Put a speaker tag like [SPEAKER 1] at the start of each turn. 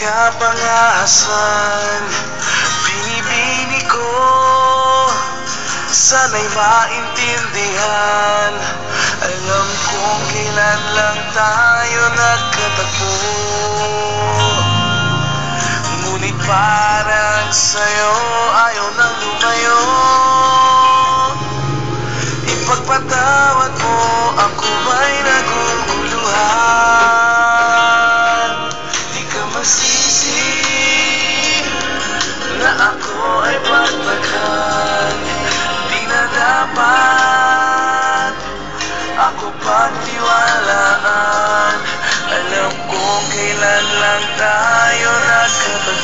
[SPEAKER 1] pinapangahasan, binibini ko, sana'y maintindihan. Alam kong kailan lang tayo nagkatagpo, ngunit parang sa'yo ayaw nang lumayo. Ipagpatawad mo, ako ba'y naguguluhan? Di ka magsisi na ako ay pagpaghan. Di na dapat ako pagtiwalaan. Alam kong kailan lang tayo nagkatagpo,